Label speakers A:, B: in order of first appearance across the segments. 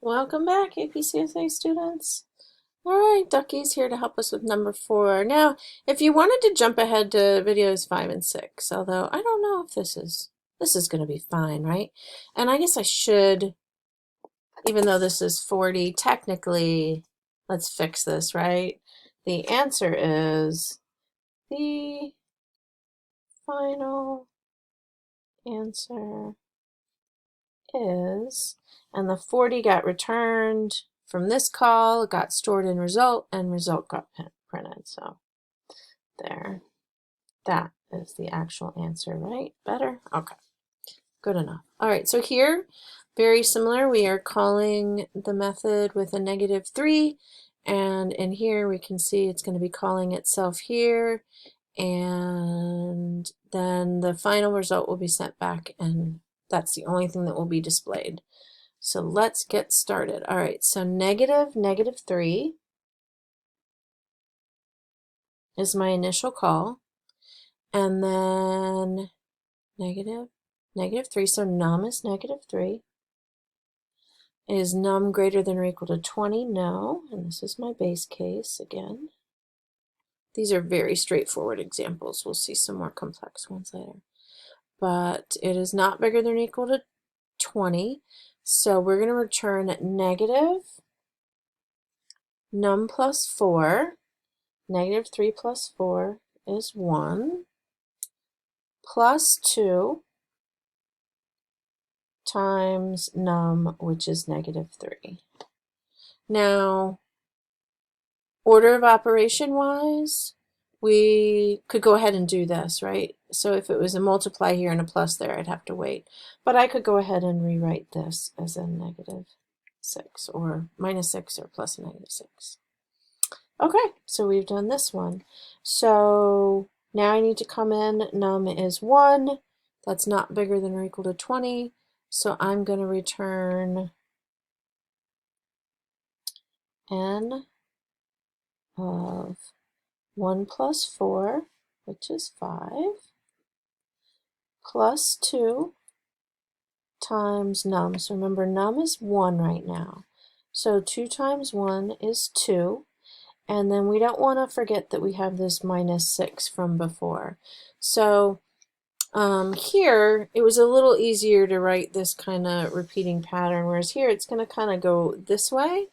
A: Welcome back, APCSA students. All right, Ducky's here to help us with number 4. Now, if you wanted to jump ahead to videos 5 and 6, although I don't know if this is going to be fine, right? And I guess I should, even though this is 40, technically, let's fix this, right? The answer is the final answer is, and the 40 got returned from this call, it got stored in result, and result got printed. So there, that is the actual answer, right? Better? Okay, good enough. All right, so here, very similar, we are calling the method with a -3, and in here we can see it's going to be calling itself here, and then the final result will be sent back, and that's the only thing that will be displayed. So let's get started. All right, so -3 is my initial call, and then -3, so num is -3. Is num greater than or equal to 20? No, and this is my base case again. These are very straightforward examples. We'll see some more complex ones later. But it is not bigger than or equal to 20, so we're going to return negative num plus 4. -3 plus 4 is 1, plus 2 times num, which is -3. Now, order of operation wise, we could go ahead and do this, right? So if it was a multiply here and a plus there, I'd have to wait. But I could go ahead and rewrite this as a -6 or -6 or plus a -6. Okay, so we've done this one. So now I need to come in, num is 1. That's not bigger than or equal to 20. So I'm going to return n of 1 plus 4, which is 5, plus 2 times num. So remember, num is 1 right now. So 2 times 1 is 2. And then we don't want to forget that we have this -6 from before. So here, it was a little easier to write this kind of repeating pattern, whereas here it's going to kind of go this way.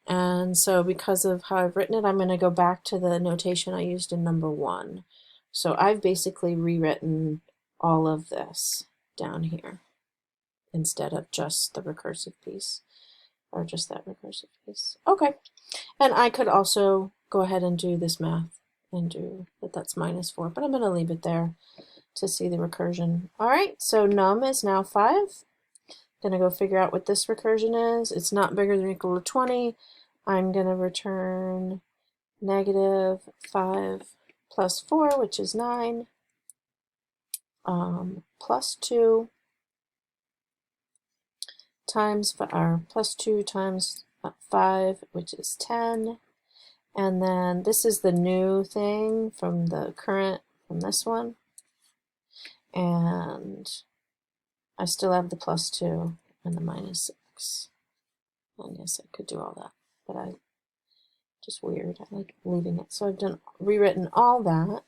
A: And so because of how I've written it, I'm going to go back to the notation I used in number 1. So I've basically rewritten all of this down here instead of just the recursive piece, or just that recursive piece. Okay, and I could also go ahead and do this math and do that that's -4, but I'm going to leave it there to see the recursion. All right, so num is now 5. Going to go figure out what this recursion is. It's not bigger than or equal to 20. I'm going to return -5 plus 4, which is 9, plus 2 times, or plus 2 times 5, which is 10. And then this is the new thing from the current, from this one. And I still have the plus 2 and the -6. And yes, I could do all that, but just weird. I like leaving it. So I've rewritten all that.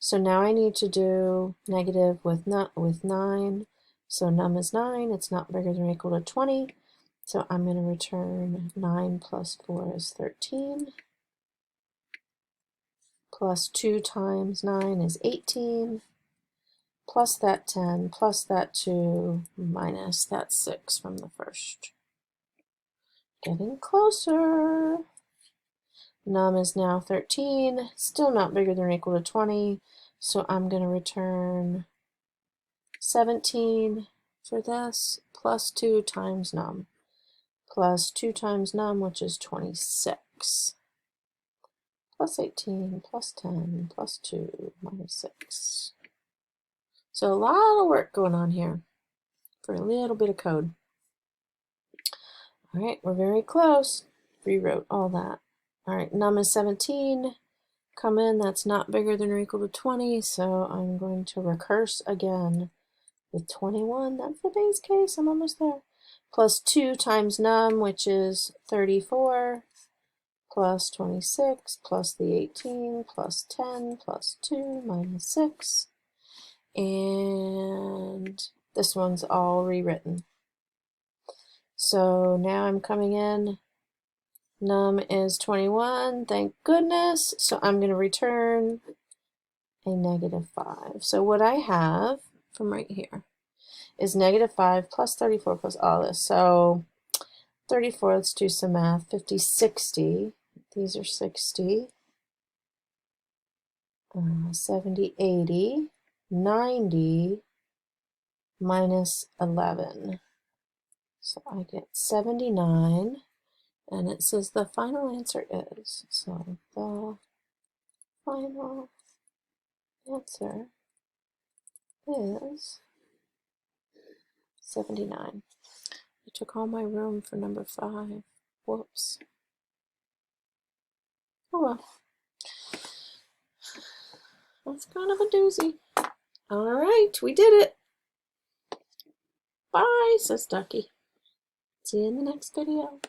A: So now I need to do negative with 9. So num is 9. It's not bigger than or equal to 20. So I'm going to return 9 plus 4 is 13. Plus 2 times 9 is 18. Plus that 10, plus that 2, minus that 6 from the first. Getting closer. Num is now 13, still not bigger than or equal to 20, so I'm going to return 17 for this, plus 2 times num, plus 2 times num, which is 26, plus 18, plus 10, plus 2, minus 6. So a lot of work going on here for a little bit of code. All right, we're very close. Rewrote all that. All right, num is 17. Come in, that's not bigger than or equal to 20, so I'm going to recurse again with 21. That's the base case, I'm almost there. plus 2 times num, which is 34, plus 26, plus the 18, plus 10, plus 2, minus 6. And this one's all rewritten. So now I'm coming in. Num is 21, thank goodness. So I'm going to return a -5. So what I have from right here is -5 plus 34 plus all this. So 34, let's do some math. 50, 60. These are 60. 70, 80. 90 minus 11. So I get 79. And it says the final answer is. So the final answer is 79. I took all my room for number 5. Whoops. Oh well. That's kind of a doozy. All right, we did it. Bye, says Ducky. See you in the next video.